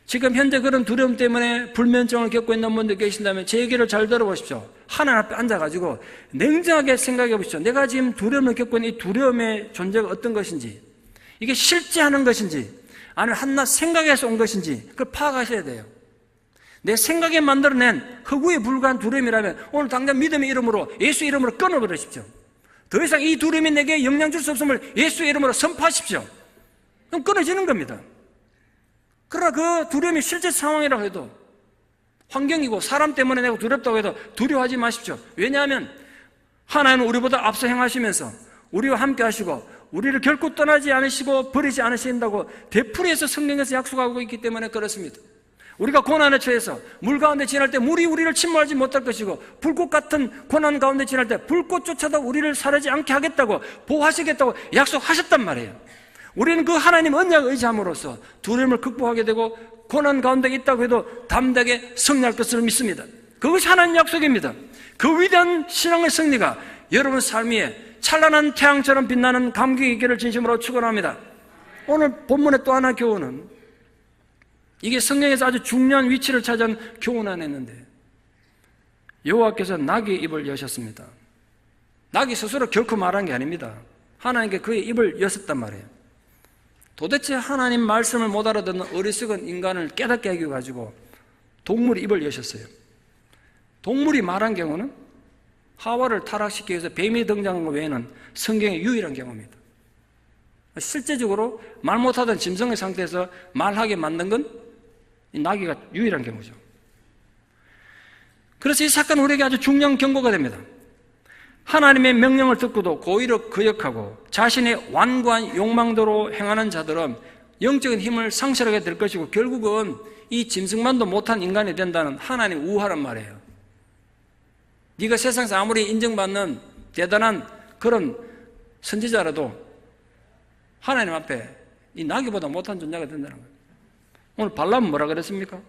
지금 현재 그런 두려움 때문에 불면증을 겪고 있는 분들 계신다면 제 얘기를 잘 들어보십시오. 하나님 앞에 앉아가지고 냉정하게 생각해 보십시오. 내가 지금 두려움을 겪고 있는 이 두려움의 존재가 어떤 것인지, 이게 실제하는 것인지 아니면 한낱 생각에서 온 것인지 그걸 파악하셔야 돼요. 내 생각에 만들어낸 허구에 불과한 두려움이라면 오늘 당장 믿음의 이름으로 예수 이름으로 끊어버리십시오. 더 이상 이 두려움이 내게 영향 줄 수 없음을 예수의 이름으로 선포하십시오. 그럼 끊어지는 겁니다. 그러나 그 두려움이 실제 상황이라고 해도, 환경이고 사람 때문에 내가 두렵다고 해도 두려워하지 마십시오. 왜냐하면 하나님은 우리보다 앞서 행하시면서 우리와 함께 하시고 우리를 결코 떠나지 않으시고 버리지 않으신다고 되풀이해서 성경에서 약속하고 있기 때문에 그렇습니다. 우리가 고난에 처해서 물 가운데 지날 때 물이 우리를 침몰하지 못할 것이고, 불꽃 같은 고난 가운데 지날 때 불꽃조차도 우리를 사르지 않게 하겠다고, 보호하시겠다고 약속하셨단 말이에요. 우리는 그 하나님 언약을 의지함으로써 두려움을 극복하게 되고 고난 가운데 있다고 해도 담대하게 승리할 것을 믿습니다. 그것이 하나님 약속입니다. 그 위대한 신앙의 승리가 여러분 삶 위에 찬란한 태양처럼 빛나는 감격이 있기를 진심으로 축원합니다. 오늘 본문의 또 하나 교훈은, 이게 성경에서 아주 중요한 위치를 차지한 교훈 안에 있는데, 여호와께서 나귀의 입을 여셨습니다. 나귀 스스로 결코 말한 게 아닙니다. 하나님께 그의 입을 여셨단 말이에요. 도대체 하나님 말씀을 못 알아듣는 어리석은 인간을 깨닫게 하기 가지고 동물이 입을 여셨어요. 동물이 말한 경우는 하와를 타락시키기 위해서 뱀이 등장한 것 외에는 성경의 유일한 경우입니다. 실제적으로 말 못하던 짐승의 상태에서 말하게 만든 건 이 나귀가 유일한 경우죠. 그래서 이 사건은 우리에게 아주 중요한 경고가 됩니다. 하나님의 명령을 듣고도 고의로 거역하고 자신의 완고한 욕망대로 행하는 자들은 영적인 힘을 상실하게 될 것이고, 결국은 이 짐승만도 못한 인간이 된다는 하나님 우화란 말이에요. 네가 세상에서 아무리 인정받는 대단한 그런 선지자라도 하나님 앞에 이 나귀보다 못한 존재가 된다는 거예요. 오늘 발람은 뭐라 그랬습니까?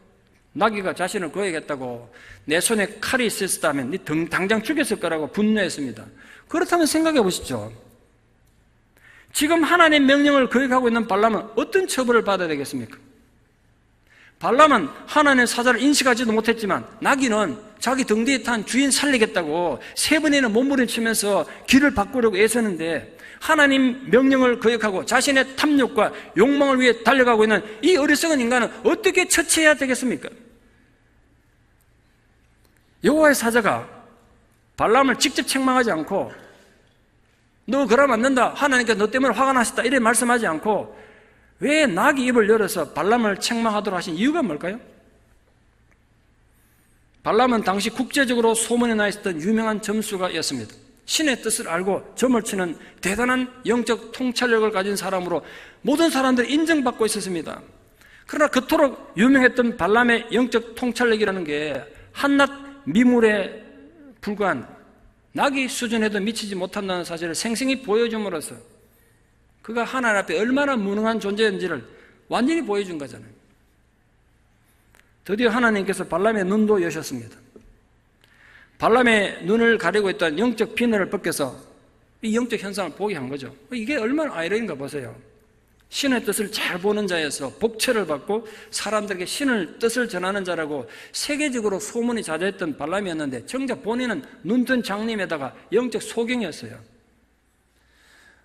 나귀가 자신을 거역했다고, 내 손에 칼이 있었다면 네 당장 죽였을 거라고 분노했습니다. 그렇다면 생각해 보십시오. 지금 하나님의 명령을 거역하고 있는 발람은 어떤 처벌을 받아야 되겠습니까? 발람은 하나님의 사자를 인식하지도 못했지만 나귀는 자기 등 뒤에 탄 주인 살리겠다고 3번이나 몸부림치면서 길을 바꾸려고 애쓰는데, 하나님 명령을 거역하고 자신의 탐욕과 욕망을 위해 달려가고 있는 이 어리석은 인간은 어떻게 처치해야 되겠습니까? 여호와의 사자가 발람을 직접 책망하지 않고 너 그러면 안 된다, 하나님께서 너 때문에 화가 나셨다 이래 말씀하지 않고 왜 나귀 입을 열어서 발람을 책망하도록 하신 이유가 뭘까요? 발람은 당시 국제적으로 소문이 나 있었던 유명한 점수가였습니다. 신의 뜻을 알고 점을 치는 대단한 영적 통찰력을 가진 사람으로 모든 사람들이 인정받고 있었습니다. 그러나 그토록 유명했던 발람의 영적 통찰력이라는 게 한낱 미물에 불과한 나귀 수준에도 미치지 못한다는 사실을 생생히 보여줌으로써 그가 하나님 앞에 얼마나 무능한 존재인지를 완전히 보여준 거잖아요. 드디어 하나님께서 발람의 눈도 여셨습니다. 발람의 눈을 가리고 있던 영적 비늘을 벗겨서 이 영적 현상을 보게 한 거죠. 이게 얼마나 아이러니인가 보세요. 신의 뜻을 잘 보는 자에서 복체를 받고 사람들에게 신의 뜻을 전하는 자라고 세계적으로 소문이 자자했던 발람이었는데 정작 본인은 눈뜬 장님에다가 영적 소경이었어요.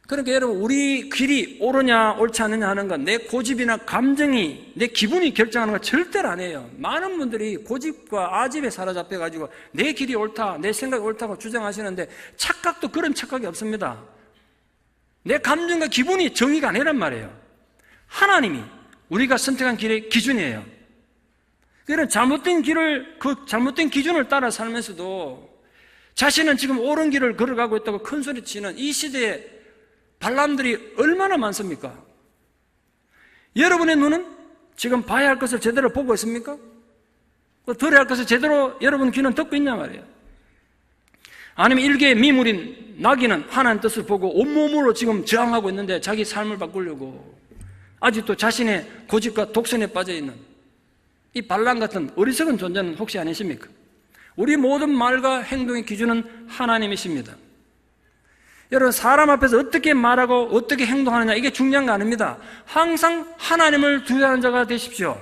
그러니까 여러분, 우리 길이 옳으냐 옳지 않느냐 하는 건 내 고집이나 감정이, 내 기분이 결정하는 건 절대로 아니에요. 많은 분들이 고집과 아집에 사로잡혀가지고 내 길이 옳다, 내 생각이 옳다고 주장하시는데 착각도 그런 착각이 없습니다. 내 감정과 기분이 정의가 아니란 말이에요. 하나님이 우리가 선택한 길의 기준이에요. 그런 잘못된 길을, 그 잘못된 기준을 따라 살면서도 자신은 지금 옳은 길을 걸어가고 있다고 큰소리치는 이 시대에 발람들이 얼마나 많습니까? 여러분의 눈은 지금 봐야 할 것을 제대로 보고 있습니까? 들어야 할 것을 제대로 여러분 귀는 듣고 있냐 말이에요. 아니면 일개의 미물인 나귀는 하나님 뜻을 보고 온몸으로 지금 저항하고 있는데 자기 삶을 바꾸려고 아직도 자신의 고집과 독선에 빠져있는 이 발람 같은 어리석은 존재는 혹시 아니십니까? 우리 모든 말과 행동의 기준은 하나님이십니다. 여러분, 사람 앞에서 어떻게 말하고 어떻게 행동하느냐, 이게 중요한 거 아닙니다. 항상 하나님을 두려워하는 자가 되십시오.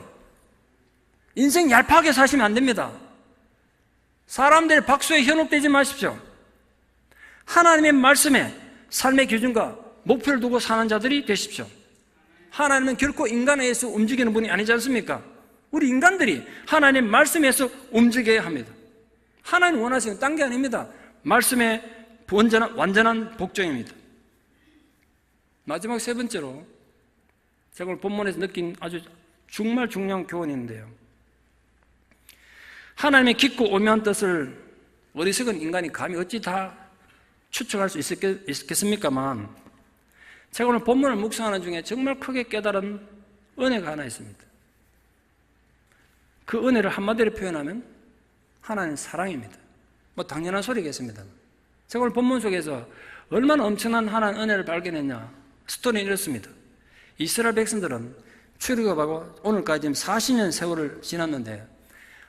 인생 얄팍하게 사시면 안 됩니다. 사람들의 박수에 현혹되지 마십시오. 하나님의 말씀에 삶의 기준과 목표를 두고 사는 자들이 되십시오. 하나님은 결코 인간에 의해서 움직이는 분이 아니지 않습니까? 우리 인간들이 하나님 말씀에서 움직여야 합니다. 하나님 원하시는 딴 게 아닙니다. 말씀의 완전한 복종입니다. 마지막 세 번째로 제가 오늘 본문에서 느낀 아주 정말 중요한 교훈인데요, 하나님의 깊고 오묘한 뜻을 어리석은 인간이 감히 어찌 다 추측할 수 있겠습니까만, 제가 오늘 본문을 묵상하는 중에 정말 크게 깨달은 은혜가 하나 있습니다. 그 은혜를 한마디로 표현하면 하나님 사랑입니다. 뭐 당연한 소리겠습니다. 제가 오늘 본문 속에서 얼마나 엄청난 하나님 은혜를 발견했냐. 스토리는 이렇습니다. 이스라엘 백성들은 출애굽하고 오늘까지 지금 40년 세월을 지났는데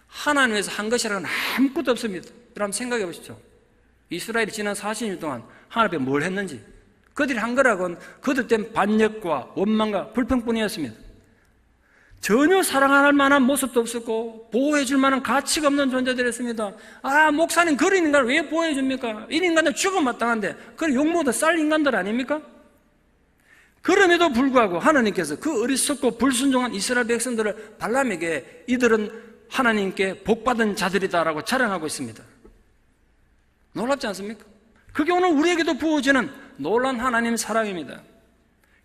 하나님에서 한 것이라는 아무것도 없습니다. 여러분 생각해 보십시오. 이스라엘이 지난 40년 동안 하나님 앞에 뭘 했는지. 그들이 한 거라고는 그들 땐 반역과 원망과 불평뿐이었습니다. 전혀 사랑할 만한 모습도 없었고 보호해 줄 만한 가치가 없는 존재들이었습니다. 아, 목사님 그런 인간을 왜 보호해 줍니까? 이 인간들 죽음 마땅한데 그런 욕먹어도 쌀 인간들 아닙니까? 그럼에도 불구하고 하나님께서 그 어리석고 불순종한 이스라엘 백성들을 발람에게 이들은 하나님께 복받은 자들이다라고 자랑하고 있습니다. 놀랍지 않습니까? 그게 오늘 우리에게도 부어지는 놀라운 하나님 사랑입니다.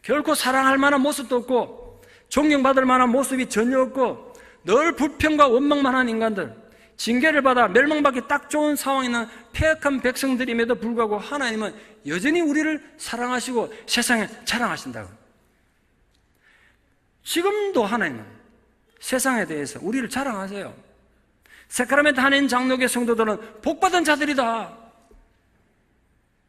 결코 사랑할 만한 모습도 없고 존경받을 만한 모습이 전혀 없고 늘 불평과 원망만 하는 인간들, 징계를 받아 멸망받기 딱 좋은 상황에 있는 폐역한 백성들임에도 불구하고 하나님은 여전히 우리를 사랑하시고 세상에 자랑하신다고. 지금도 하나님은 세상에 대해서 우리를 자랑하세요. 세카라멘트 한인 장로교 성도들은 복받은 자들이다.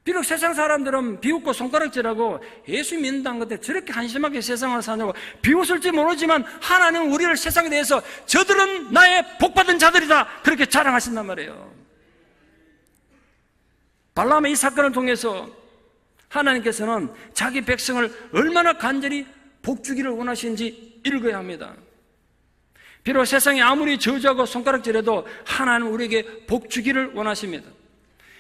비록 세상 사람들은 비웃고 손가락질하고 예수 믿는다는 것에 저렇게 한심하게 세상을 사냐고 비웃을지 모르지만 하나님은 우리를 세상에 대해서 저들은 나의 복받은 자들이다 그렇게 자랑하신단 말이에요. 발람의 이 사건을 통해서 하나님께서는 자기 백성을 얼마나 간절히 복주기를 원하시는지 읽어야 합니다. 비록 세상이 아무리 저주하고 손가락질해도 하나님은 우리에게 복주기를 원하십니다.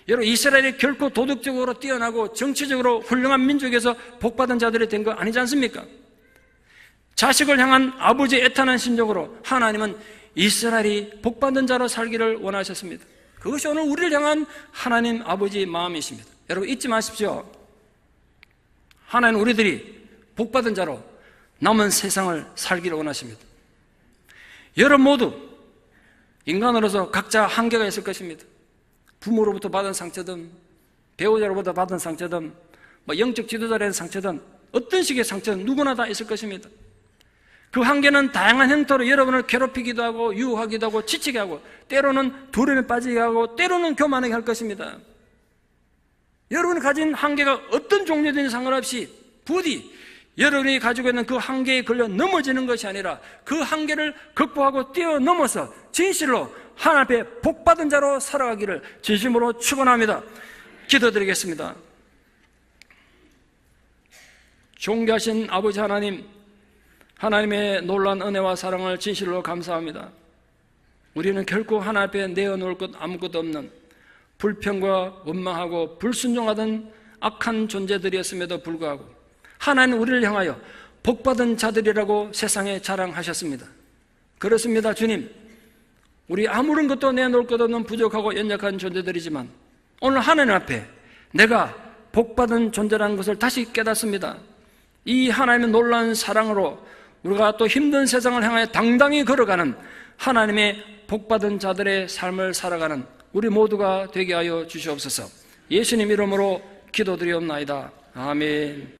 여러분, 이스라엘이 결코 도덕적으로 뛰어나고 정치적으로 훌륭한 민족에서 복받은 자들이 된 거 아니지 않습니까? 자식을 향한 아버지의 애타는 심정으로 하나님은 이스라엘이 복받은 자로 살기를 원하셨습니다. 그것이 오늘 우리를 향한 하나님 아버지의 마음이십니다. 여러분 잊지 마십시오. 하나님은 우리들이 복받은 자로 남은 세상을 살기를 원하십니다. 여러분 모두 인간으로서 각자 한계가 있을 것입니다. 부모로부터 받은 상처든 배우자로부터 받은 상처든 영적 지도자라는 상처든 어떤 식의 상처든 누구나 다 있을 것입니다. 그 한계는 다양한 형태로 여러분을 괴롭히기도 하고 유혹하기도 하고 지치게 하고 때로는 두려움에 빠지게 하고 때로는 교만하게 할 것입니다. 여러분이 가진 한계가 어떤 종류든지 상관없이 부디 여러분이 가지고 있는 그 한계에 걸려 넘어지는 것이 아니라 그 한계를 극복하고 뛰어넘어서 진실로 하나님 앞에 복받은 자로 살아가기를 진심으로 축원합니다. 기도드리겠습니다. 존귀하신 아버지 하나님, 하나님의 놀라운 은혜와 사랑을 진실로 감사합니다. 우리는 결코 하나님 앞에 내어놓을 것 아무것도 없는 불평과 원망하고 불순종하던 악한 존재들이었음에도 불구하고 하나님 우리를 향하여 복받은 자들이라고 세상에 자랑하셨습니다. 그렇습니다. 주님, 우리 아무런 것도 내놓을 것 없는 부족하고 연약한 존재들이지만 오늘 하나님 앞에 내가 복받은 존재라는 것을 다시 깨닫습니다. 이 하나님의 놀라운 사랑으로 우리가 또 힘든 세상을 향하여 당당히 걸어가는 하나님의 복받은 자들의 삶을 살아가는 우리 모두가 되게 하여 주시옵소서. 예수님 이름으로 기도드리옵나이다. 아멘.